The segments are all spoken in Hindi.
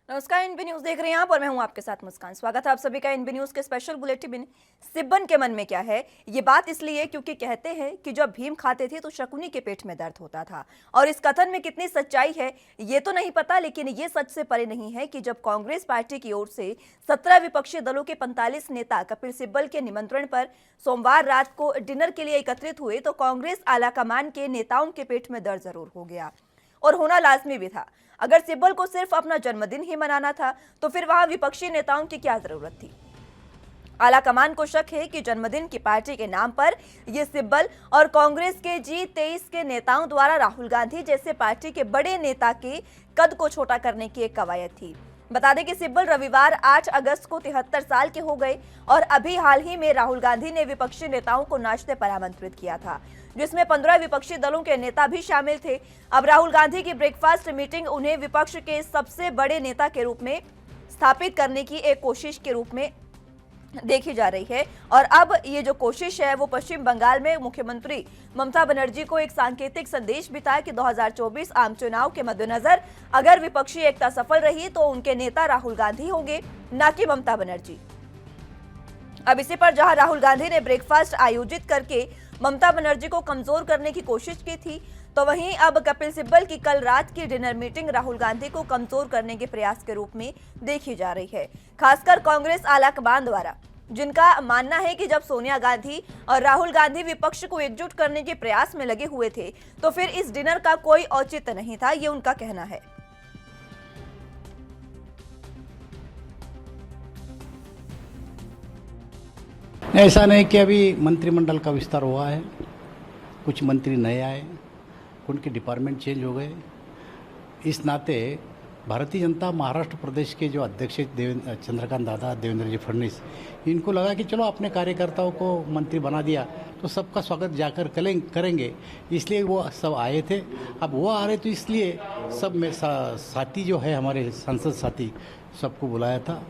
नमस्कार, एनबी न्यूज देख रहे हैं आप और मैं हूं आपके साथ मुस्कान। स्वागत है आप सभी का एनबी न्यूज के स्पेशल बुलेटिन में। सिब्बन के मन में क्या है, ये बात इसलिए क्योंकि कहते हैं कि जब भीम खाते थे तो शकुनी के पेट में दर्द होता था। और इस कथन में कितनी सच्चाई है ये तो नहीं पता, लेकिन ये सच से परे नहीं है कि जब कांग्रेस पार्टी की ओर से 17 विपक्षी दलों के 45 नेता कपिल सिब्बल के निमंत्रण पर सोमवार रात को डिनर के लिए एकत्रित हुए तो कांग्रेस आलाकमान के नेताओं के पेट में दर्द जरूर हो गया और होना लाजमी भी था। अगर सिब्बल को सिर्फ अपना जन्मदिन ही मनाना था तो फिर वहां विपक्षी नेताओं की क्या जरूरत थी। आलाकमान को शक है कि जन्मदिन की पार्टी के नाम पर यह सिब्बल और कांग्रेस के G23 के नेताओं द्वारा राहुल गांधी जैसे पार्टी के बड़े नेता के कद को छोटा करने की एक कवायद थी। बता दें कि सिब्बल रविवार 8 अगस्त को 73 साल के हो गए और अभी हाल ही में राहुल गांधी ने विपक्षी नेताओं को नाश्ते पर आमंत्रित किया था, जिसमें 15 विपक्षी दलों के नेता भी शामिल थे। अब राहुल गांधी की ब्रेकफास्ट मीटिंग उन्हें विपक्ष के सबसे बड़े नेता के रूप में स्थापित करने की एक कोशिश के रूप में देखी जा रही है। और अब ये जो कोशिश है वो पश्चिम बंगाल में मुख्यमंत्री ममता बनर्जी को एक सांकेतिक संदेश भी था कि 2024 आम चुनाव के मद्देनजर अगर विपक्षी एकता सफल रही तो उनके नेता राहुल गांधी होंगे, न कि ममता बनर्जी। अब इसी पर जहां राहुल गांधी ने ब्रेकफास्ट आयोजित करके ममता बनर्जी को कमजोर करने की कोशिश की थी, तो वहीं अब कपिल सिब्बल की कल रात की डिनर मीटिंग राहुल गांधी को कमजोर करने के प्रयास के रूप में देखी जा रही है। खासकर कांग्रेस आलाकमान द्वारा, जिनका मानना है कि जब सोनिया गांधी और राहुल गांधी विपक्ष को एकजुट करने के प्रयास में लगे हुए थे तो फिर इस डिनर का कोई औचित्य नहीं था, ये उनका कहना है। ऐसा नहीं कि अभी मंत्रिमंडल का विस्तार हुआ है, कुछ मंत्री नए आए, उनके डिपार्टमेंट चेंज हो गए। इस नाते भारतीय जनता महाराष्ट्र प्रदेश के जो अध्यक्ष चंद्रकांत दादा, देवेंद्र जी फडणवीस, इनको लगा कि चलो अपने कार्यकर्ताओं को मंत्री बना दिया तो सबका स्वागत जाकर करेंगे, इसलिए वो सब आए थे। अब वो आ रहे तो इसलिए सब में साथी जो है हमारे सांसद साथी सबको बुलाया था।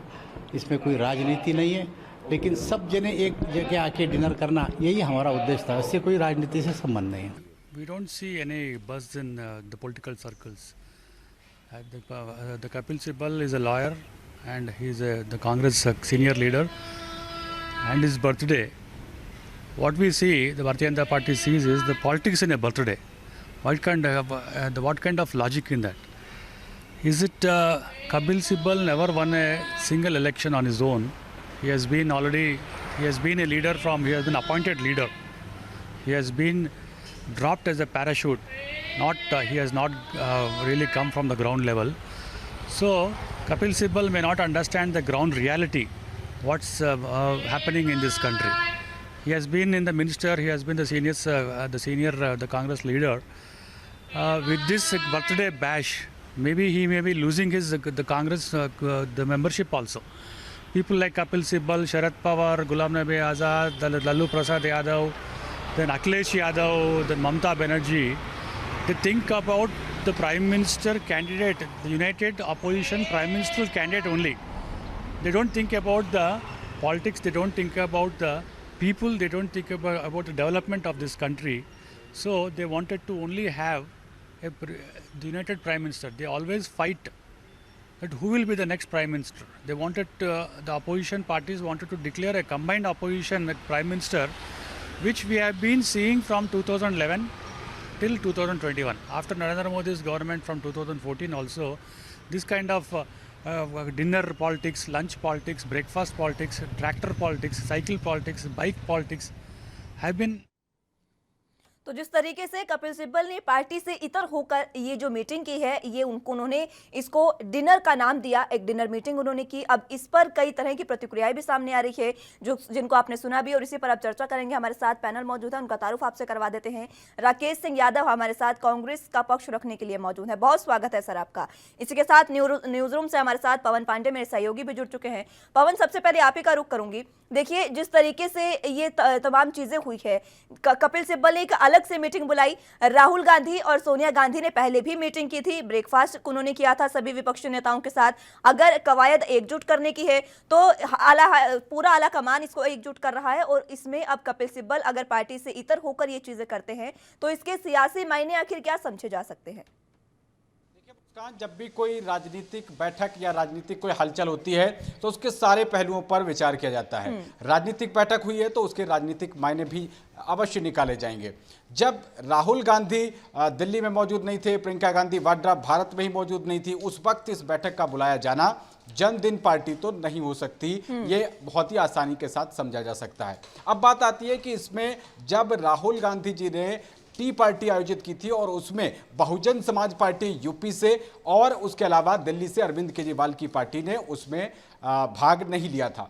इसमें कोई राजनीति नहीं है, लेकिन सब जने एक जगह आके डिनर करना यही हमारा उद्देश्य था। इससे कोई राजनीति से संबंध नहीं है। We don't see any buzz in the political circles. The Kapil Sibal is a lawyer and he's the Congress senior leader. And his birthday, what we see, the Bharatiya Janata Party sees is the politics in a birthday. What kind of logic in that? Is it Kapil Sibal never won a single election on his own? He has been a leader he has been appointed leader. He has been dropped as a parachute. He has not really come from the ground level. So Kapil Sibal may not understand the ground reality, what's happening in this country. He has been in the minister. He has been the the Congress leader. With this birthday bash, maybe he may be losing the Congress the membership also. People like Kapil Sibal, Sharad Pawar, Ghulam Nabi Azad, Lalu Prasad Yadav, then Akhilesh Yadav, then Mamta Banerjee, they think about the Prime Minister candidate, the United Opposition Prime Minister candidate only. They don't think about the politics, they don't think about the people, they don't think about the development of this country. So they wanted to only have the United Prime Minister. They always fight that who will be the next Prime Minister. They wanted, the opposition parties wanted to declare a combined opposition Prime Minister, which we have been seeing from 2011 till 2021. After Narendra Modi's government from 2014 also, this kind of dinner politics, lunch politics, breakfast politics, tractor politics, cycle politics, bike politics have been. तो जिस तरीके से कपिल सिब्बल ने पार्टी से इतर होकर ये जो मीटिंग की है, ये उन्होंने इसको डिनर का नाम दिया, एक डिनर मीटिंग उन्होंने की। अब इस पर कई तरह की प्रतिक्रियाएं भी सामने आ रही है, जिनको आपने सुना भी, और इसी पर आप चर्चा करेंगे। हमारे साथ पैनल मौजूद है, उनका तारुफ आपसे करवा देते हैं। राकेश सिंह यादव हमारे साथ कांग्रेस का पक्ष रखने के लिए मौजूद है। बहुत स्वागत है सर आपका। इसी के साथ न्यूज रूम से हमारे साथ पवन पांडे मेरे सहयोगी भी जुड़ चुके हैं। पवन, सबसे पहले आप ही का रुख करूंगी। देखिए, जिस तरीके से ये तमाम चीजें हुई है, कपिल सिब्बल ने एक अलग से मीटिंग बुलाई। राहुल गांधी और सोनिया गांधी ने पहले भी मीटिंग की थी, ब्रेकफास्ट उन्होंने किया था सभी विपक्षी नेताओं के साथ। अगर कवायद एकजुट करने की है तो पूरा आला कमान इसको एकजुट कर रहा है, और इसमें अब कपिल सिब्बल अगर पार्टी से इतर होकर ये चीजें करते हैं तो इसके सियासी मायने आखिर क्या समझे जा सकते हैं? मुस्कान, जब भी कोई राजनीतिक बैठक या राजनीतिक कोई हलचल होती है तो उसके सारे पहलुओं पर विचार किया जाता है। राजनीतिक बैठक हुई है तो उसके राजनीतिक मायने भी अवश्य निकाले जाएंगे। जब राहुल गांधी दिल्ली में मौजूद नहीं थे, प्रियंका गांधी वाड्रा भारत में ही मौजूद नहीं थी, उस वक्त इस बैठक का बुलाया जाना जनदिन पार्टी तो नहीं हो सकती, ये बहुत ही आसानी के साथ समझा जा सकता है। अब बात आती है कि इसमें जब राहुल गांधी जी ने टी पार्टी आयोजित की थी और उसमें बहुजन समाज पार्टी यूपी से और उसके अलावा दिल्ली से अरविंद केजरीवाल की पार्टी ने उसमें भाग नहीं लिया था।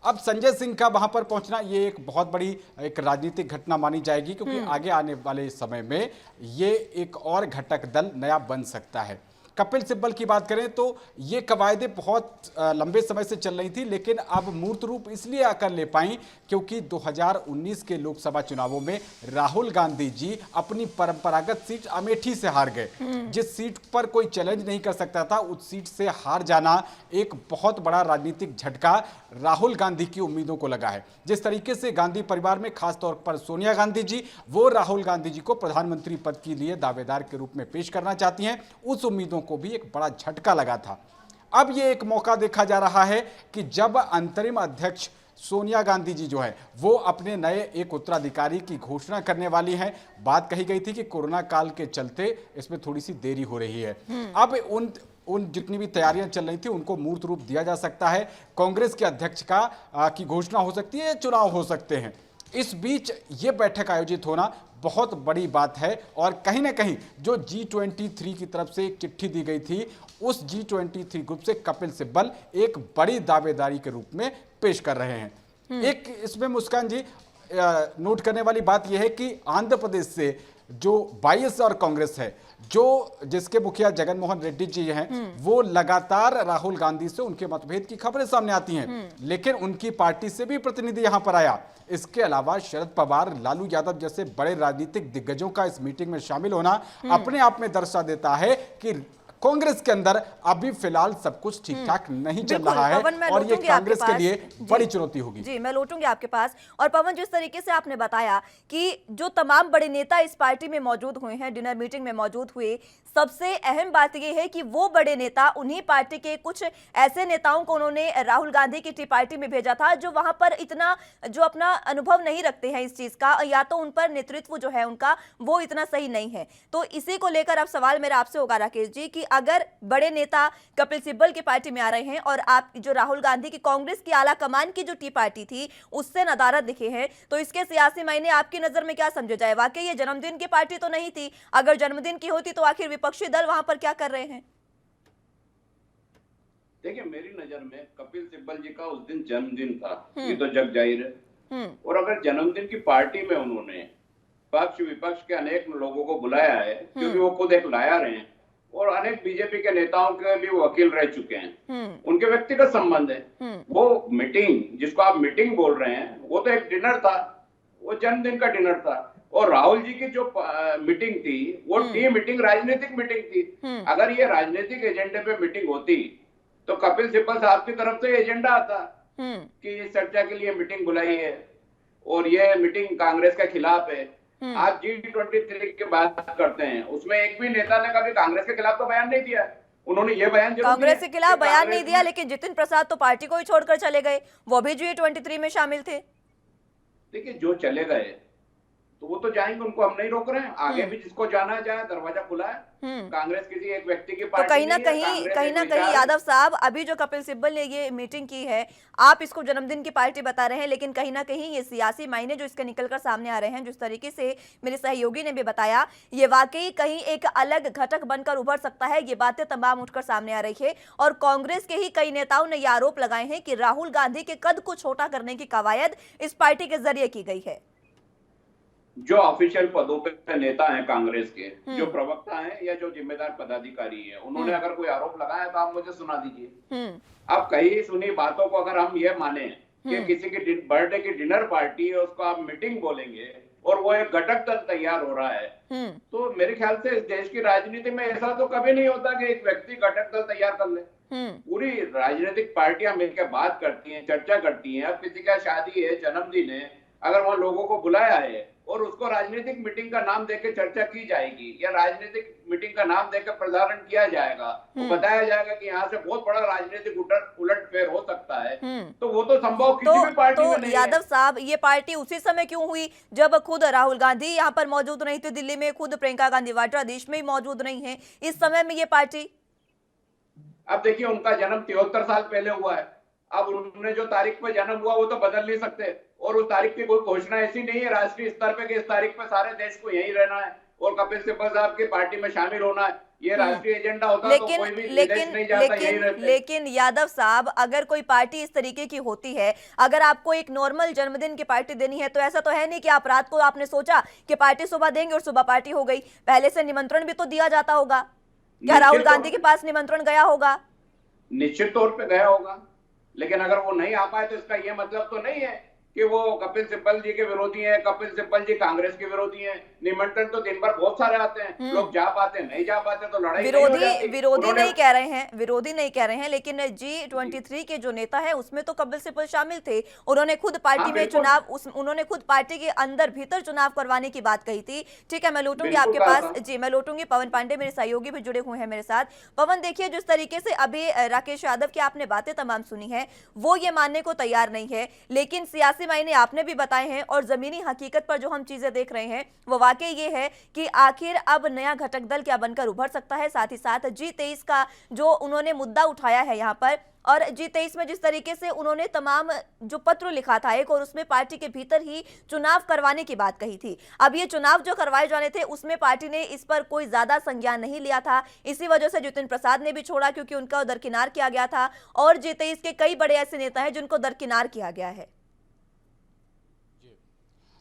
अब संजय सिंह का वहां पर पहुंचना ये एक बहुत बड़ी एक राजनीतिक घटना मानी जाएगी, क्योंकि आगे आने वाले समय में ये एक और घटक दल नया बन सकता है। कपिल सिब्बल की बात करें तो ये कवायदें बहुत लंबे समय से चल रही थी, लेकिन अब मूर्त रूप इसलिए आकर ले पाई क्योंकि 2019 के लोकसभा चुनावों में राहुल गांधी जी अपनी परंपरागत सीट अमेठी से हार गए। जिस सीट पर कोई चैलेंज नहीं कर सकता था, उस सीट से हार जाना एक बहुत बड़ा राजनीतिक झटका राहुल गांधी की उम्मीदों को लगा है। जिस तरीके से गांधी परिवार में खासतौर पर सोनिया गांधी जी वो राहुल गांधी जी को प्रधानमंत्री पद के लिए दावेदार के रूप में पेश करना चाहती हैं, उस उम्मीदों को भी एक बड़ा झटका लगा था। अब ये एक मौका देखा जा रहा है कि जब अंतरिम अध्यक्ष सोनिया गांधी जी जो है वो अपने नए एक उत्तराधिकारी की घोषणा करने वाली हैं। बात कही गई थी कि कोरोना काल के चलते इसमें थोड़ी सी देरी हो रही है। अब उन जितनी भी तैयारियां चल रही थी उनको मूर्त रूप दिया जा सकता है। कांग्रेस के अध्यक्ष की घोषणा हो सकती है, चुनाव हो सकते हैं। इस बीच ये बैठक आयोजित होना बहुत बड़ी बात है और कहीं ना कहीं जो G23 की तरफ से एक चिट्ठी दी गई थी, उस G23 ग्रुप से कपिल सिब्बल एक बड़ी दावेदारी के रूप में पेश कर रहे हैं। एक इसमें मुस्कान जी नोट करने वाली बात यह है कि आंध्र प्रदेश से जो वाईएसआर और कांग्रेस है, जो जिसके मुखिया जगनमोहन रेड्डी जी हैं, वो लगातार राहुल गांधी से उनके मतभेद की खबरें सामने आती हैं, लेकिन उनकी पार्टी से भी प्रतिनिधि यहां पर आया। इसके अलावा शरद पवार, लालू यादव जैसे बड़े राजनीतिक दिग्गजों का इस मीटिंग में शामिल होना अपने आप में दर्शा देता है कि कांग्रेस के अंदर अभी फिलहाल सब कुछ ठीक ठाक नहीं चल रहा है और ये कांग्रेस के लिए बड़ी चुनौती होगी। जी, मैं लौटूंगी आपके पास। और पवन, जिस तरीके से आपने बताया कि जो तमाम बड़े नेता इस पार्टी में मौजूद हुए हैं, डिनर मीटिंग में मौजूद हुए, सबसे अहम बात यह है कि वो बड़े नेता, उन्हीं पार्टी के कुछ ऐसे नेताओं को उन्होंने राहुल गांधी की टी पार्टी में भेजा था जो वहां पर इतना जो अपना अनुभव नहीं रखते हैं इस चीज का, या तो उन पर नेतृत्व जो है उनका वो इतना सही नहीं है। तो इसी को लेकर अब सवाल मेरा आपसे होगा राकेश जी कि अगर बड़े नेता कपिल सिब्बल की पार्टी में आ रहे हैं और आप जो राहुल गांधी की कांग्रेस की आला कमान की जो टी पार्टी थी उससे नदारद दिखे हैं, तो इसके सियासी मायने आपकी नजर में क्या समझे जाए? वाकई ये जन्मदिन की पार्टी तो नहीं थी। अगर जन्मदिन की होती तो आखिर विपक्षी दल वहां पर क्या कर रहे हैं? देखिए, मेरी नजर में कपिल सिब्बल जी का उस दिन जन्मदिन था, ये तो जग जाहिर है। और अगर जन्मदिन की पार्टी में उन्होंने पक्ष विपक्ष के अनेक लोगों को बुलाया है, क्योंकि वो खुद एक लायर हैं और अनेक बीजेपी के नेताओं के भी वकील रह चुके हैं, उनके व्यक्तिगत संबंध है। वो मीटिंग जिसको आप मीटिंग बोल रहे हैं वो तो एक डिनर था, वो जन्मदिन का डिनर था। और राहुल जी की जो मीटिंग थी वो टी मीटिंग, राजनीतिक मीटिंग थी। अगर ये राजनीतिक एजेंडे पे मीटिंग होती तो कपिल सिब्बल साहब की तरफ से एजेंडा आता कि इस चर्चा के लिए मीटिंग बुलाई है और ये मीटिंग कांग्रेस के खिलाफ है। आप G23 की बात करते हैं, उसमें एक भी नेता ने कभी कांग्रेस के खिलाफ तो बयान नहीं दिया। उन्होंने ये बयान कांग्रेस के खिलाफ बयान नहीं दिया, लेकिन जितिन प्रसाद तो पार्टी को ही छोड़कर चले गए, वो भी G23 में शामिल थे। देखिए, जो चले गए तो वो तो जाएंगे, उनको हम नहीं रोक रहे हैं। आगे भी जिसको जाना है जाए, दरवाजा खुला है। कांग्रेस किसी एक व्यक्ति की पार्टी तो कहीं ना कहीं यादव साहब, अभी जो कपिल सिब्बल ने ये मीटिंग की है, आप इसको जन्मदिन की पार्टी बता रहे हैं, लेकिन कहीं ना कहीं ये सियासी मायने जो इसके निकलकर सामने आ रहे हैं, जिस तरीके से मेरे सहयोगी ने भी बताया, ये वाकई कहीं एक अलग घटक बनकर उभर सकता है। ये बातें तमाम उठकर सामने आ रही है और कांग्रेस के ही कई नेताओं ने ये आरोप लगाए हैं कि राहुल गांधी के कद को छोटा करने की कवायद इस पार्टी के जरिए की गई है। जो ऑफिशियल पदों पे नेता हैं कांग्रेस के, जो प्रवक्ता हैं या जो जिम्मेदार पदाधिकारी हैं, उन्होंने अगर कोई आरोप लगाया तो आप मुझे सुना दीजिए। अब कई सुनी बातों को अगर हम ये माने कि किसी की बर्थडे की डिनर पार्टी है, उसको आप मीटिंग बोलेंगे और वो एक घटक दल तैयार हो रहा है, तो मेरे ख्याल से इस देश की राजनीति में ऐसा तो कभी नहीं होता कि एक व्यक्ति घटक दल तैयार कर ले। पूरी राजनीतिक पार्टियां मिलकर बात करती हैं, चर्चा करती हैं। अब किसी का शादी है, जन्मदिन है, अगर वहां लोगों को बुलाया है और उसको राजनीतिक मीटिंग का नाम देकर चर्चा की जाएगी या राजनीतिक मीटिंग का नाम देकर प्रसारण किया जाएगा, तो बताया जाएगा कि यहाँ से बहुत बड़ा राजनीतिक उलटफेर हो सकता है, तो वो तो संभव किसी भी पार्टी में नहीं है। यादव साहब, ये पार्टी उसी समय क्यों हुई जब खुद राहुल गांधी यहाँ पर मौजूद नहीं थे दिल्ली में, खुद प्रियंका गांधी वाड्रा देश में ही मौजूद नहीं है, इस समय में ये पार्टी? अब देखिए, उनका जन्म 73 साल पहले हुआ है। अब उन्होंने जो तारीख पे जन्म हुआ वो तो बदल नहीं सकते, और उस तारीख की कोई घोषणा ऐसी नहीं है राष्ट्रीय स्तर पे कि इस तारीख पे सारे देश को यहीं रहना है और कपिल सिब्बल साहब की पार्टी में शामिल होना है। ये राष्ट्रीय एजेंडा होता तो कोई भी विदेश नहीं जाता, यही रहते। लेकिन यादव साहब, अगर कोई पार्टी इस तरीके की होती है, अगर आपको एक नॉर्मल जन्मदिन की पार्टी देनी है, तो ऐसा तो है नहीं कि आप रात को आपने सोचा कि पार्टी सुबह देंगे और सुबह पार्टी हो गई। पहले से निमंत्रण भी तो दिया जाता होगा। क्या राहुल गांधी के पास निमंत्रण गया होगा? निश्चित तौर पे गया होगा, लेकिन अगर वो नहीं आ पाए तो इसका ये मतलब तो नहीं है कि वो कपिल सिब्बल जी के विरोधी हैं, कपिल सिब्बल जी कांग्रेस के विरोधी हैं। निमंत्रण तो दिन भर बहुत सारे आते हैं, लोग जा पाते नहीं जा पाते, तो लड़ाई विरोधी नहीं कह रहे हैं, लेकिन G23 के जो नेता है उसमें तो कपिल सिब्बल शामिल थे। उन्होंने खुद पार्टी में उन्होंने खुद पार्टी के अंदर भीतर चुनाव करवाने की बात कही थी। ठीक है, मैं लौटूंगी आपके पास। जी, मैं लौटूंगी। पवन पांडे मेरे सहयोगी भी जुड़े हुए हैं मेरे साथ। पवन, देखिए, जिस तरीके से अभी राकेश यादव की आपने बातें तमाम सुनी है, वो ये मानने को तैयार नहीं है, लेकिन सियासी मायने आपने भी बताए हैं और जमीनी हकीकत पर जो हम चीजें देख रहे हैं वो वाकई ये है कि आखिर अब नया घटक दल क्या बनकर उभर सकता है। साथ ही साथ G23 का जो उन्होंने मुद्दा उठाया है यहाँ पर, और G23 में जिस तरीके से उन्होंने तमाम जो पत्र लिखा था एक, और उसमें पार्टी के भीतर ही चुनाव करवाने की बात कही थी। अब ये चुनाव जो करवाए जाने थे उसमें पार्टी ने इस पर कोई ज्यादा संज्ञान नहीं लिया था। इसी वजह से जितिन प्रसाद ने भी छोड़ा, क्योंकि उनका दरकिनार किया गया था, और G23 के कई बड़े ऐसे नेता हैं जिनको दरकिनार किया गया है।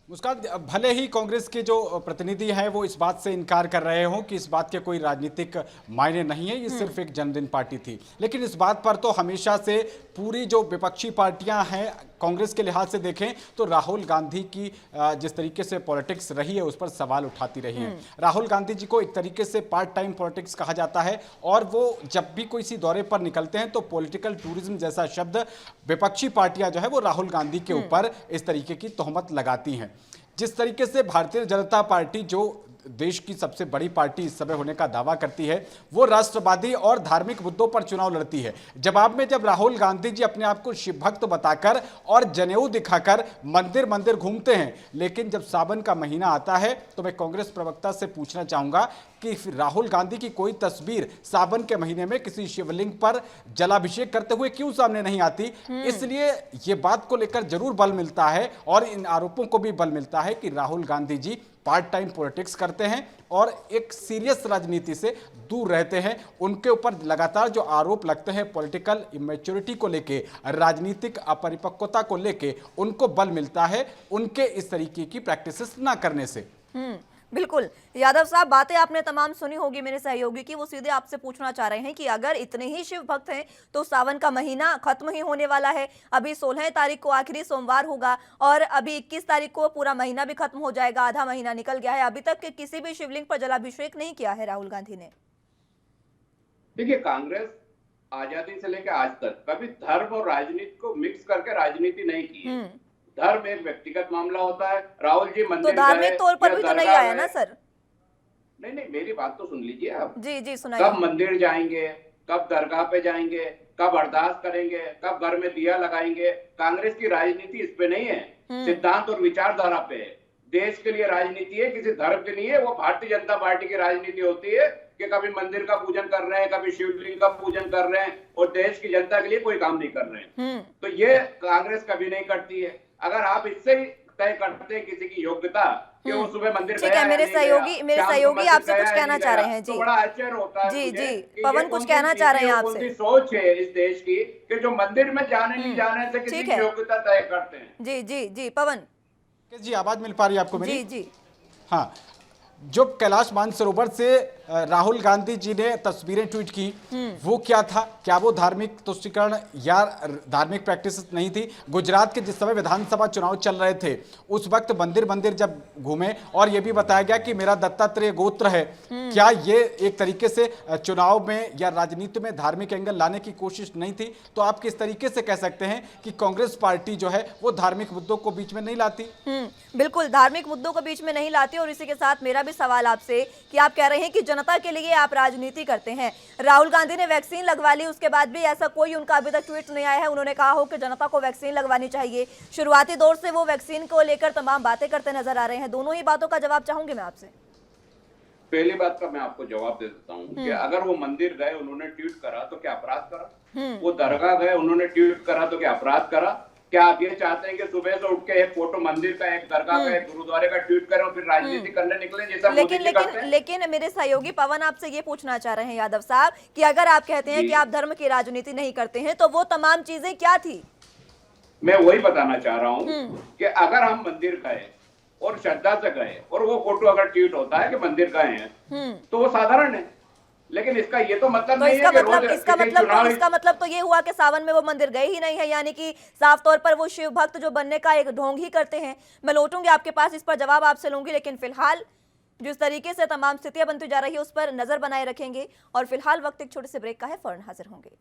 मुस्कान, भले ही कांग्रेस के जो प्रतिनिधि हैं वो इस बात से इनकार कर रहे हों कि इस बात के कोई राजनीतिक मायने नहीं है, ये सिर्फ एक जन्मदिन पार्टी थी, लेकिन इस बात पर तो हमेशा से पूरी जो विपक्षी पार्टियां हैं कांग्रेस के लिहाज से देखें तो राहुल गांधी की जिस तरीके से पॉलिटिक्स रही है उस पर सवाल उठाती रही हैं। राहुल गांधी जी को एक तरीके से पार्ट टाइम पॉलिटिक्स कहा जाता है, और वो जब भी कोई सी दौरे पर निकलते हैं तो पॉलिटिकल टूरिज्म जैसा शब्द विपक्षी पार्टियां जो है वो राहुल गांधी के ऊपर इस तरीके की तोहमत लगाती हैं। जिस तरीके से भारतीय जनता पार्टी, जो देश की सबसे बड़ी पार्टी इस समय होने का दावा करती है, वो राष्ट्रवादी और धार्मिक मुद्दों पर चुनाव लड़ती है। जवाब में जब राहुल गांधी जी अपने आप को शिव भक्त बताकर और जनेऊ दिखाकर मंदिर मंदिर घूमते हैं, लेकिन जब सावन का महीना आता है तो मैं कांग्रेस प्रवक्ता से पूछना चाहूंगा कि राहुल गांधी की कोई तस्वीर सावन के महीने में किसी शिवलिंग पर जलाभिषेक करते हुए क्यों सामने नहीं आती। इसलिए ये बात को लेकर जरूर बल मिलता है, और इन आरोपों को भी बल मिलता है कि Rahul Gandhi ji part time politics करते हैं और एक सीरियस राजनीति से दूर रहते हैं। उनके ऊपर लगातार जो आरोप लगते हैं पॉलिटिकल इमेच्योरिटी को लेके, राजनीतिक अपरिपक्वता को लेके, उनको बल मिलता है उनके इस तरीके की प्रैक्टिसेस ना करने से। बिल्कुल यादव साहब, बातें आपने तमाम सुनी होगी मेरे सहयोगी की। वो सीधे आपसे पूछना चाह रहे हैं कि अगर इतने ही शिव भक्त हैं तो सावन का महीना खत्म ही होने वाला है। अभी 16 तारीख को आखिरी सोमवार होगा और अभी 21 तारीख को पूरा महीना भी खत्म हो जाएगा, आधा महीना निकल गया है। अभी तक किसी भी शिवलिंग पर जलाभिषेक नहीं किया है राहुल गांधी ने। देखिए, कांग्रेस आजादी से लेकर आज तक कभी धर्म और राजनीति को मिक्स करके राजनीति नहीं की। धर्म एक व्यक्तिगत मामला होता है। राहुल जी मंदिर तो धार्मिक तौर पर भी तो नहीं आया ना सर। नहीं, मेरी बात तो सुन लीजिए आप। जी सुनाइए। कब मंदिर जाएंगे, कब दरगाह पे जाएंगे, कब अरदास करेंगे, कब घर में दिया लगाएंगे। कांग्रेस की राजनीति इस पे नहीं है, सिद्धांत और विचारधारा पे है। देश के लिए राजनीति है, किसी धर्म के लिए। वो भारतीय जनता पार्टी की राजनीति होती है कि कभी मंदिर का पूजन कर रहे हैं, कभी शिवलिंग का पूजन कर रहे हैं और देश की जनता के लिए कोई काम नहीं कर रहे हैं। तो ये कांग्रेस कभी नहीं करती है। अगर आप इससे ही तय करते हैं किसी की योग्यता कि वो सुबह मंदिर ठीक है, मेरे सहयोगी आपसे कुछ कहना चाह रहे हैं। जी, तो बड़ा आश्चर्य होता है। जी पवन कुछ कहना चाह रहे हैं आपसे। सोच है इस देश की कि जो मंदिर में जाने नहीं जाने से किसी की योग्यता तय करते हैं। जी पवन जी, आवाज मिल पा रही है आपको मेरी? जी। हाँ, जो कैलाश मानसरोवर से राहुल गांधी जी ने तस्वीरें ट्वीट की, वो क्या था? क्या वो धार्मिक तुष्टीकरण या धार्मिक प्रैक्टिस नहीं थी? गुजरात के जिस समय विधानसभा चुनाव चल रहे थे उस वक्त मंदिर मंदिर जब घूमे और ये भी बताया गया कि मेरा दत्तात्रेय गोत्र है, क्या ये एक तरीके से चुनाव में या राजनीति में धार्मिक एंगल लाने की कोशिश नहीं थी? तो आप किस तरीके से कह सकते हैं कि कांग्रेस पार्टी जो है वो धार्मिक मुद्दों को बीच में नहीं लाती? बिल्कुल धार्मिक मुद्दों को बीच में नहीं लाती। और इसी के साथ मेरा भी सवाल आपसे कि आप कह रहे हैं कि जनता के लिए आप राजनीति करते हैं। राहुल गांधी ने वैक्सीन लगवा ली, उसके बाद भी ऐसा कोई उनका अभी तक ट्वीट नहीं आया है उन्होंने कहा हो कि जनता को वैक्सीन लगवानी चाहिए। शुरुआती दौर से वो वैक्सीन को लेकर तमाम बातें करते नजर आ रहे हैं। दोनों ही बातों का जवाब चाहूंगी मैं आपसे। पहली बात का मैं आपको जवाब दे देता हूँ कि अगर वो मंदिर गए उन्होंने ट्वीट करा तो क्या अपराध करा? वो दरगाह गए उन्होंने ट्वीट करा तो क्या अपराध करा? क्या आप ये चाहते हैं कि सुबह से उठ के एक फोटो मंदिर का, एक दरगाह का, एक गुरुद्वारे का ट्वीट करें और फिर राजनीति करने निकले जैसा मोदी जी करते हैं? लेकिन मेरे सहयोगी पवन आपसे ये पूछना चाह रहे हैं यादव साहब कि अगर आप कहते हैं कि आप धर्म की राजनीति नहीं करते हैं तो वो तमाम चीजें क्या थी? मैं वही बताना चाह रहा हूँ कि अगर हम मंदिर गए और श्रद्धा से गए और वो फोटो अगर ट्वीट होता है कि मंदिर गए हैं तो वो साधारण है। लेकिन इसका ये तो मतलब नहीं है कि इसका मतलब तो ये हुआ कि सावन में वो मंदिर गए ही नहीं है, यानी कि साफ तौर पर वो शिव भक्त जो बनने का एक ढोंग ही करते हैं। मैं लौटूंगी आपके पास, इस पर जवाब आपसे लूंगी, लेकिन फिलहाल जिस तरीके से तमाम स्थितियां बनती जा रही है उस पर नजर बनाए रखेंगे। और फिलहाल वक्त एक छोटे से ब्रेक का है, फौरन हाजिर होंगे।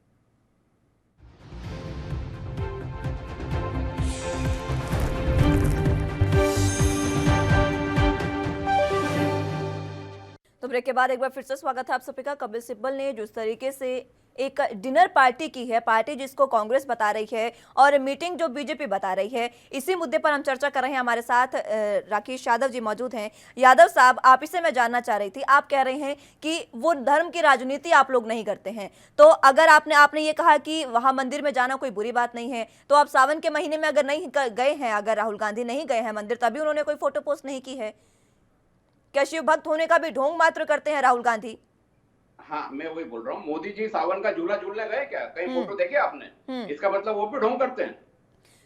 तो ब्रेक के बाद एक बार फिर से स्वागत है आप सभी का। कपिल सिब्बल ने जिस तरीके से एक डिनर पार्टी की है, पार्टी जिसको कांग्रेस बता रही है और मीटिंग जो बीजेपी बता रही है, इसी मुद्दे पर हम चर्चा कर रहे हैं। हमारे साथ राकेश यादव जी मौजूद हैं। यादव साहब, आप इसे मैं जानना चाह रही थी, आप कह रहे हैं कि वो धर्म की राजनीति आप लोग नहीं करते हैं, तो अगर आपने ये कहा कि वहां मंदिर में जाना कोई बुरी बात नहीं है, तो आप सावन के महीने में अगर नहीं गए हैं, अगर राहुल गांधी नहीं गए हैं मंदिर, तभी उन्होंने कोई फोटो पोस्ट नहीं की है? क्या शिव भक्त होने का भी ढोंग मात्र करते हैं राहुल गांधी? हाँ, मैं वही बोल रहा हूँ, मोदी जी सावन का झूला झूलने गए क्या? कहीं फोटो देखे आपने? इसका मतलब वो भी ढोंग करते हैं।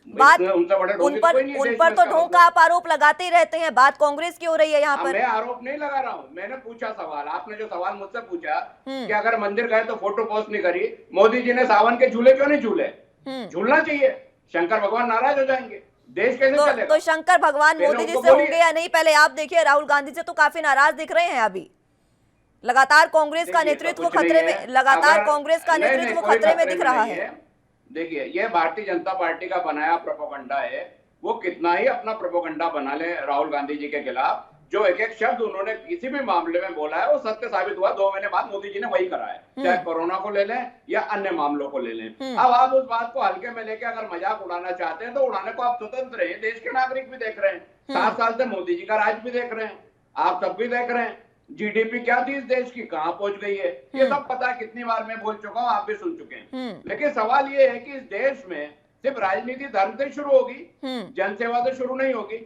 बात उन पर तो ढोंग का आप आरोप लगाते ही रहते हैं। बात कांग्रेस की हो रही है यहाँ पर। मैं आरोप नहीं लगा रहा हूँ, मैंने पूछा सवाल। आपने जो सवाल मुझसे पूछा कि अगर मंदिर गए तो फोटो पोस्ट नहीं करी, मोदी जी ने सावन के झूले क्यों नहीं झूले? झूलना चाहिए, शंकर भगवान नाराज हो जाएंगे, देश कैसे चलेगा? तो शंकर भगवान मोदी जी से होंगे या नहीं? पहले आप देखिए, राहुल गांधी से तो काफी नाराज दिख रहे हैं अभी। लगातार कांग्रेस का नेतृत्व खतरे में, लगातार कांग्रेस का नेतृत्व खतरे में दिख रहा है। देखिए, यह भारतीय जनता पार्टी का बनाया प्रोपेगेंडा है। वो कितना ही अपना प्रोपेगेंडा बना ले राहुल गांधी जी के खिलाफ, जो एक एक शब्द उन्होंने किसी भी मामले में बोला है वो सत्य साबित हुआ। 2 महीने बाद मोदी जी ने वही करा है, चाहे कोरोना को ले लें या अन्य मामलों को ले लें। अब आप उस बात को हल्के में लेके अगर मजाक उड़ाना चाहते हैं तो उड़ाने को आप स्वतंत्र हैं, देश के नागरिक भी देख रहे हैं। 7 साल से मोदी जी का राज भी देख रहे हैं, आप सब भी देख रहे हैं। जीडीपी क्या थी इस देश की, कहां पहुंच गई है, ये सब पता है। कितनी बार मैं बोल चुका हूं, आप भी सुन चुके हैं। लेकिन सवाल ये है कि इस देश में सिर्फ राजनीति धर्म से शुरू होगी, जनसेवा से शुरू नहीं होगी।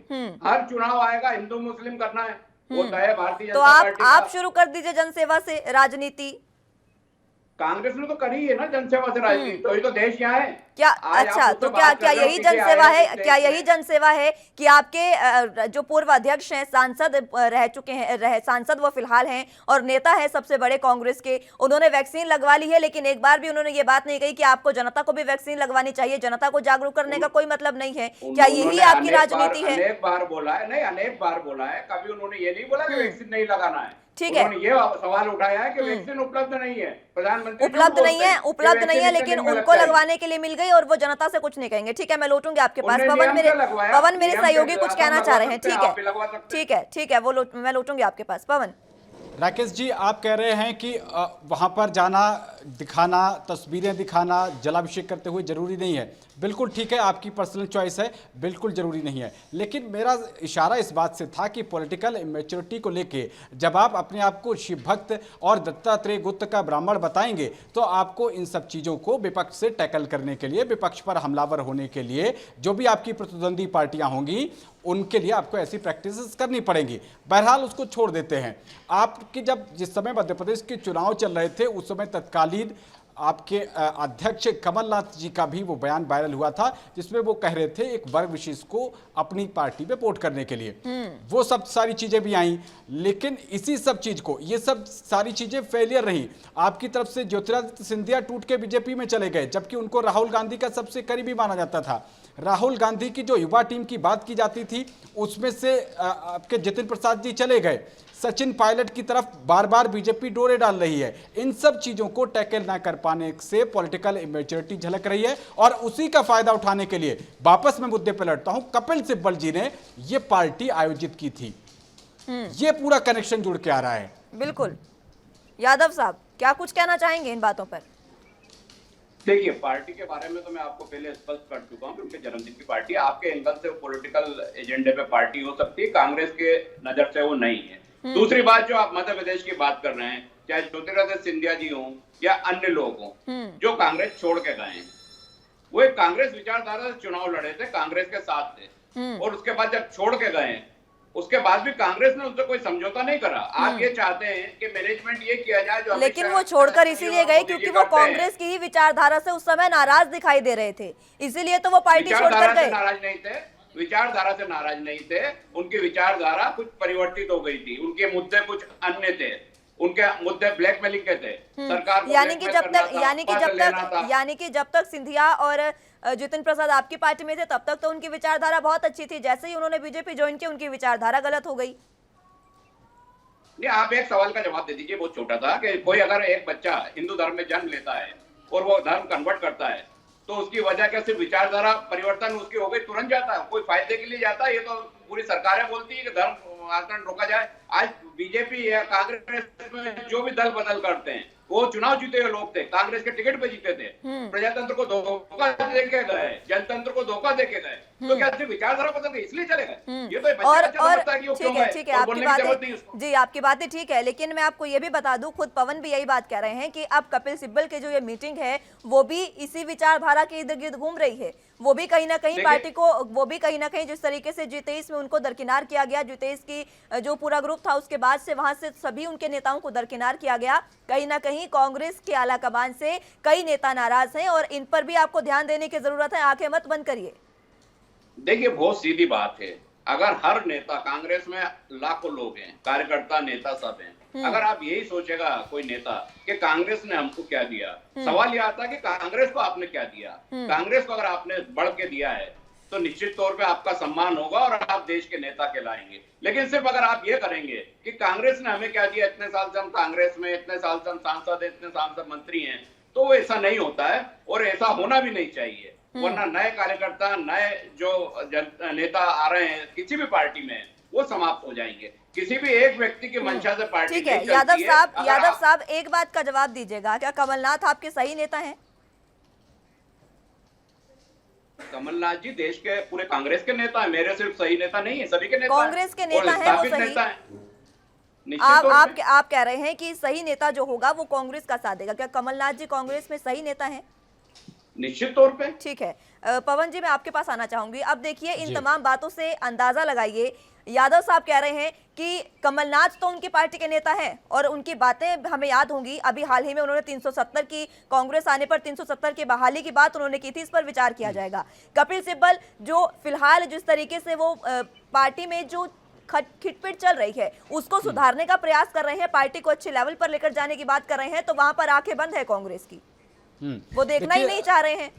हर चुनाव आएगा हिंदू मुस्लिम करना है, वो तय है भारतीय जनता पार्टी। तो आप शुरू कर दीजिए जनसेवा से राजनीति। कांग्रेस ने तो करी है ना जनसेवा से राजनीति, तो ये तो देश यहाँ है क्या? अच्छा, तो क्या यही जनसेवा है? क्या यही जनसेवा है कि आपके जो पूर्व अध्यक्ष हैं, सांसद रह चुके हैं, सांसद वो फिलहाल हैं और नेता है सबसे बड़े कांग्रेस के, उन्होंने वैक्सीन लगवा ली है, लेकिन एक बार भी उन्होंने ये बात नहीं कही कि आपको जनता को भी वैक्सीन लगवानी चाहिए, जनता को जागरूक करने का कोई मतलब नहीं है? क्या यही आपकी राजनीति है? अनेक बार बोला है, नहीं अनेक बार बोला है, कभी उन्होंने ये नहीं बोला कि वैक्सीन नहीं लगाना है। ठीक है, ये सवाल उठाया है कि वैक्सीन उपलब्ध नहीं है, प्रधानमंत्री उपलब्ध नहीं है, लेकिन उनको लगवाने के लिए मिल गई और वो जनता से कुछ नहीं कहेंगे। ठीक है, मैं लौटूंगी आपके पास। पवन मेरे सहयोगी कुछ कहना चाह रहे हैं। ठीक है, मैं लौटूंगी आपके पास। पवन। राकेश जी, आप कह रहे हैं कि वहां पर जाना, दिखाना, तस्वीरें दिखाना, जलाभिषेक करते हुए जरूरी नहीं है। बिल्कुल ठीक है, आपकी पर्सनल चॉइस है, बिल्कुल जरूरी नहीं है। लेकिन मेरा इशारा इस बात से था कि पॉलिटिकल इमेच्योरिटी को लेके जब आप अपने आप को शिव भक्त और दत्तात्रेय गोत्र का ब्राह्मण बताएंगे तो आपको इन सब चीज़ों को विपक्ष से टैकल करने के लिए, विपक्ष पर हमलावर होने के लिए, जो भी आपकी प्रतिद्वंदी पार्टियां होंगी उनके लिए आपको ऐसी प्रैक्टिसेस करनी पड़ेंगी। बहरहाल उसको छोड़ देते हैं। आपकी जब जिस समय मध्य प्रदेश के चुनाव चल रहे थे उस समय तत्कालीन आपके अध्यक्ष कमलनाथ जी का भी वो बयान वायरल हुआ था, जिसमें वो कह रहे थे एक वर्ग विशेष को अपनी पार्टी में वोट करने के लिए। वो सब सारी चीजें भी आई, लेकिन इसी सब चीज को, ये सब सारी चीजें फेलियर रही। आपकी तरफ से ज्योतिरादित्य सिंधिया टूट के बीजेपी में चले गए, जबकि उनको राहुल गांधी का सबसे करीबी माना जाता था। राहुल गांधी की जो युवा टीम की बात की जाती थी, उसमें से आपके जितिन प्रसाद जी चले गए। सचिन पायलट की तरफ बार बार बीजेपी डोरे डाल रही है। इन सब चीजों को टैकल ना कर पाने से पॉलिटिकल इमेच्योरिटी झलक रही है, और उसी का फायदा उठाने के लिए वापस मैं मुद्दे पर लौटता हूं, कपिल सिब्बल जी ने ये पार्टी आयोजित की थी। ये पूरा कनेक्शन जुड़ के आ रहा है। बिल्कुल। यादव साहब, क्या कुछ कहना चाहेंगे इन बातों पर? देखिए, पार्टी के बारे में तो मैं आपको पहले स्पष्ट कर चुका हूं कि उनके जन्मदिन की पार्टी, आपके एंगल से पॉलिटिकल एजेंडे पे पार्टी हो सकती है, कांग्रेस के नजर से वो नहीं है। दूसरी बात, जो आप मध्य प्रदेश की बात कर रहे हैं, चाहे ज्योतिरादित्य सिंधिया जी हों या अन्य लोग हों जो कांग्रेस छोड़ के गए हैं, वो एक कांग्रेस विचारधारा से चुनाव लड़े थे, कांग्रेस के साथ थे, और उसके बाद जब छोड़ के गए, उसके बाद भी कांग्रेस ने उनसे कोई समझौता नहीं करा। आप ये चाहते हैं कि मैनेजमेंट ये किया जाए जो, लेकिन वो छोड़कर इसीलिए गए क्योंकि वो कांग्रेस की ही विचारधारा से उस समय नाराज दिखाई दे रहे थे, इसीलिए तो वो पार्टी छोड़कर गए। नाराज नहीं थे, विचारधारा से नाराज नहीं थे, उनकी विचारधारा कुछ परिवर्तित हो गई थी, उनके मुद्दे कुछ अन्य थे, उनके मुद्दे ब्लैकमेलिंग के थे, सरकार को यानी कि जब तक सिंधिया और जितिन प्रसाद आपकी पार्टी में थे, तब तक तो उनकी विचारधारा बहुत अच्छी थी। जैसे ही उन्होंने बीजेपी ज्वाइन की, उनकी विचारधारा गलत हो गई। नहीं, आप एक सवाल का जवाब दे दीजिए, बहुत छोटा था, कि कोई अगर एक बच्चा हिंदू धर्म में जन्म लेता है और वो धर्म कन्वर्ट करता है, तो उसकी वजह क्या सिर्फ विचारधारा परिवर्तन उसकी हो गई तुरंत जाता है? कोई फायदे के लिए जाता है? ये तो पूरी सरकारें बोलती है कि धर्म आचरण रोका जाए। आज बीजेपी या कांग्रेस में जो भी दल बदल करते हैं, वो चुनाव जीते हुए लोग थे, कांग्रेस के टिकट पे जीते थे, प्रजातंत्र को धोखा देके गए, जनतंत्र को धोखा देके गए, तो क्या सिर्फ विचारधारा बदल गई इसलिए चले गए? ये तो और ठीक है, आपकी बात जी, आपकी बातें ठीक है, लेकिन मैं आपको ये भी बता दूं, खुद पवन भी यही बात कह रहे हैं कि अब कपिल सिब्बल की जो ये मीटिंग है, वो भी इसी विचारधारा के इर्द गिर्द घूम रही है। वो भी कहीं ना कहीं पार्टी को, वो भी कहीं ना कहीं जिस तरीके से G23 में उनको दरकिनार किया गया, G23 की जो पूरा ग्रुप था, उसके बाद से वहां से सभी उनके नेताओं को दरकिनार किया गया। कहीं ना कहीं कांग्रेस के आला कमान से कई नेता नाराज हैं, और इन पर भी आपको ध्यान देने की जरूरत है। आंखें मत बंद करिए। देखिए, बहुत सीधी बात है, अगर हर नेता, कांग्रेस में लाखों लोग हैं, कार्यकर्ता नेता सब हैं, अगर आप यही सोचेगा कोई नेता कि कांग्रेस ने हमको क्या दिया, सवाल यह आता है कि कांग्रेस को आपने क्या दिया। कांग्रेस को अगर आपने बढ़ के दिया है तो निश्चित तौर पे आपका सम्मान होगा और आप देश के नेता कहलाएंगे। लेकिन सिर्फ अगर आप ये करेंगे कि कांग्रेस ने हमें क्या दिया, इतने साल से हम कांग्रेस में, इतने साल से हम सांसद हैं, इतने साल से मंत्री हैं, तो वो ऐसा नहीं होता है, और ऐसा होना भी नहीं चाहिए। वरना नए कार्यकर्ता, नए जो नेता आ रहे हैं किसी भी पार्टी में, वो समाप्त हो जाएंगे। किसी भी एक व्यक्ति की मंशा से पार्टी ठीक है। यादव साहब एक बात का जवाब दीजिएगा, क्या कमलनाथ आपके सही नेता हैं? कमलनाथ जी देश के पूरे कांग्रेस के नेता हैं, मेरे सिर्फ सही नेता नहीं है, सभी के नेता कांग्रेस के नेता हैं, वो सही। आप कह रहे हैं कि सही नेता जो होगा वो कांग्रेस का साथ देगा। क्या कमलनाथ जी कांग्रेस में सही नेता हैं? निश्चित तौर पे। ठीक है, पवन जी मैं आपके पास आना चाहूंगी। अब देखिए, इन तमाम बातों से अंदाजा लगाइए, यादव साहब कह रहे हैं कि कमलनाथ तो उनकी पार्टी के नेता हैं, और उनकी बातें हमें याद होंगी, अभी हाल ही में उन्होंने 370 की, कांग्रेस आने पर 370 की बहाली की बात उन्होंने की थी, इस पर विचार किया जाएगा। कपिल सिब्बल जो फिलहाल जिस तरीके से वो पार्टी में जो खिटपिट चल रही है उसको सुधारने का प्रयास कर रहे हैं, पार्टी को अच्छे लेवल पर लेकर जाने की बात कर रहे हैं, तो वहां पर आंखें बंद है कांग्रेस की, वो देखना ही नहीं चाह रहे हैं।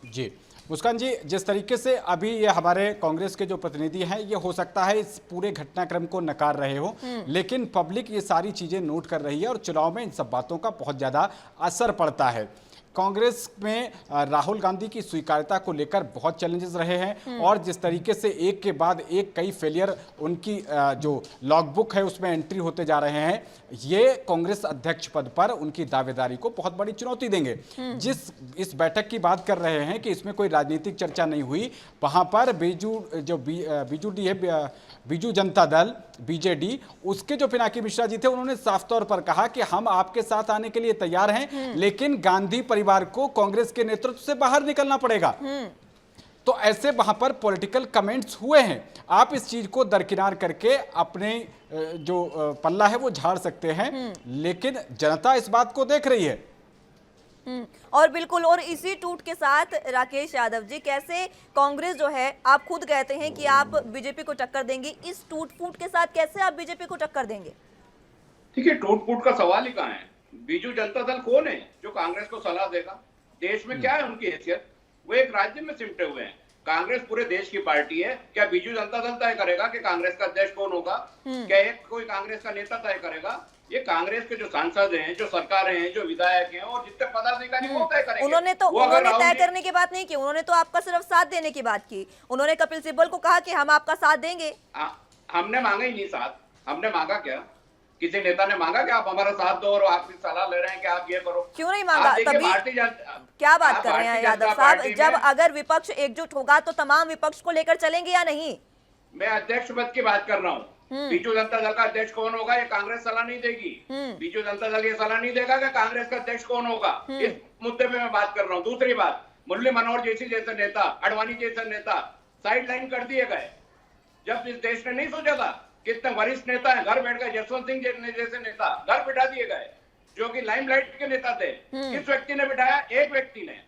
जी मुस्कान जी, जिस तरीके से अभी ये हमारे कांग्रेस के जो प्रतिनिधि हैं, ये हो सकता है इस पूरे घटनाक्रम को नकार रहे हो, लेकिन पब्लिक ये सारी चीजें नोट कर रही है और चुनाव में इन सब बातों का बहुत ज्यादा असर पड़ता है। कांग्रेस में राहुल गांधी की स्वीकार्यता को लेकर बहुत चैलेंजेस रहे हैं, और जिस तरीके से एक के बाद एक कई फेलियर उनकी जो लॉगबुक है उसमें एंट्री होते जा रहे हैं, ये कांग्रेस अध्यक्ष पद पर उनकी दावेदारी को बहुत बड़ी चुनौती देंगे। इस बैठक की बात कर रहे हैं कि इसमें कोई राजनीतिक चर्चा नहीं हुई, वहां पर बीजू जनता दल बीजेडी, उसके जो पिनाकी मिश्रा जी थे, उन्होंने साफ तौर पर कहा कि हम आपके साथ आने के लिए तैयार हैं, लेकिन गांधी परिवार को कांग्रेस के नेतृत्व से बाहर निकलना पड़ेगा। तो ऐसे वहां पर पॉलिटिकल कमेंट्स हुए हैं। आप इस चीज को दरकिनार करके अपने जो पल्ला है वो झाड़ सकते हैं, लेकिन जनता इस बात को देख रही है। और बिल्कुल, और इसी टूट के साथ राकेश यादव जी, कैसे कांग्रेस जो है, आप खुद कहते हैं कि आप बीजेपी को टक्कर देंगे, इस टूट फूट के साथ कैसे आप बीजेपी को टक्कर देंगे? देखिए, टूट फूट का सवाल ही कहाँ है। बीजू जनता दल कौन है जो कांग्रेस को सलाह देगा? देश में क्या है उनकी हैसियत? वो एक राज्य में सिमटे हुए हैं। कांग्रेस पूरे देश की पार्टी है। क्या बीजू जनता दल तय करेगा कि कांग्रेस का अध्यक्ष कौन होगा? क्या एक कोई कांग्रेस का नेता तय करेगा? ये कांग्रेस के जो सांसद हैं, जो सरकारें हैं, जो विधायक हैं और जितने पदाधिकारी वो तय करेंगे। उन्होंने तय करने की बात नहीं की, उन्होंने तो आपका सिर्फ साथ देने की बात की। उन्होंने कपिल सिब्बल को कहा कि हम आपका साथ देंगे। हमने मांगा ही नहीं साथ। हमने मांगा क्या? किसी नेता ने मांगा कि आप हमारा साथ दो और आपकी सलाह ले रहे हैं कि आप ये करो? क्यों नहीं मांगा? तभी क्या बात कर रहे हैं यादव साहब? जब अगर विपक्ष एकजुट होगा तो तमाम विपक्ष को लेकर चलेंगे या नहीं? मैं अध्यक्ष पद की बात कर रहा हूँ। बीजू जनता दल का अध्यक्ष कौन होगा ये कांग्रेस सलाह नहीं देगी। बीजू जनता दल ये सलाह नहीं देगा कि कांग्रेस का अध्यक्ष कौन होगा। इस मुद्दे पे मैं बात कर रहा हूँ। दूसरी बात, मुरली मनोहर जोशी जैसे नेता, अडवाणी जैसे नेता साइड लाइन कर दिए गए। जब इस देश ने नहीं सोचा था, कितने वरिष्ठ नेता है घर बैठ गए। जसवंत सिंह जैसे नेता घर बिठा दिए गए, जो कि लाइमलाइट के नेता थे। किस व्यक्ति ने बिठाया? एक व्यक्ति ने।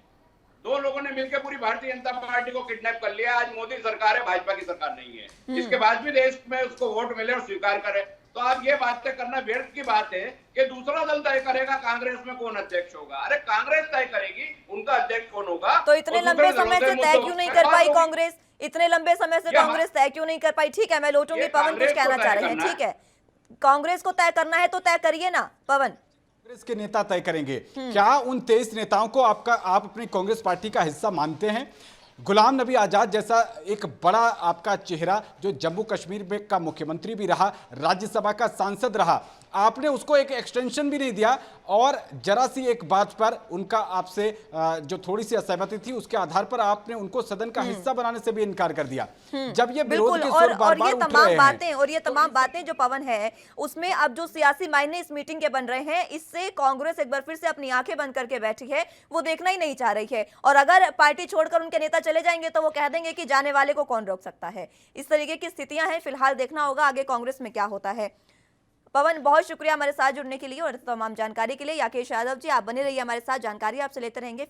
दो लोगों ने मिलकर पूरी भारतीय जनता पार्टी को किडनैप कर लिया। आज मोदी सरकार है, भाजपा की सरकार नहीं है। इसके बाद भी देश में उसको वोट मिले और स्वीकार करे, तो आप ये बातें करना व्यर्थ की बात है कि दूसरा दल तय करेगा कांग्रेस में कौन अध्यक्ष होगा। अरे कांग्रेस तय करेगी उनका अध्यक्ष कौन होगा। तो इतने लंबे समय से तय क्यों नहीं कर पाई कांग्रेस? इतने लंबे समय से कांग्रेस तय क्यों नहीं कर पाई? ठीक है, मैं लौटूंगी। पवन कुछ कहना चाह रहे हैं। ठीक है, कांग्रेस को तय करना है तो तय करिए ना पवन। कांग्रेस के नेता तय करेंगे। क्या उन 23 नेताओं को आप अपनी कांग्रेस पार्टी का हिस्सा मानते हैं? गुलाम नबी आजाद जैसा एक बड़ा आपका चेहरा, जो जम्मू कश्मीर में का मुख्यमंत्री भी रहा, राज्यसभा का सांसद रहा, आपने उसको एक एक्सटेंशन भी नहीं दिया और जरा सी एक बात पर उनका आपसे जो थोड़ी सी असहमति थी उसके आधार पर आपने उनको सदन का हिस्सा बनाने से भी इनकार कर दिया। जब ये विरोध के सुर बार-बार ये उठ तमाम रहे बातें हैं, और ये तमाम बातें जो पवन है उसमें अब जो सियासी मायने इस मीटिंग के बन रहे हैं, इससे कांग्रेस एक बार फिर से अपनी आंखें बंद करके बैठी है। वो देखना ही नहीं चाह रही है, और अगर पार्टी छोड़कर उनके नेता चले जाएंगे तो वो कह देंगे कि जाने वाले को कौन रोक सकता है। इस तरीके की स्थितियां हैं। फिलहाल देखना होगा आगे कांग्रेस में क्या होता है। पवन, बहुत शुक्रिया हमारे साथ जुड़ने के लिए और तमाम जानकारी के लिए। राकेश यादव जी, आप बने रहिए हमारे साथ, जानकारी आपसे लेते रहेंगे।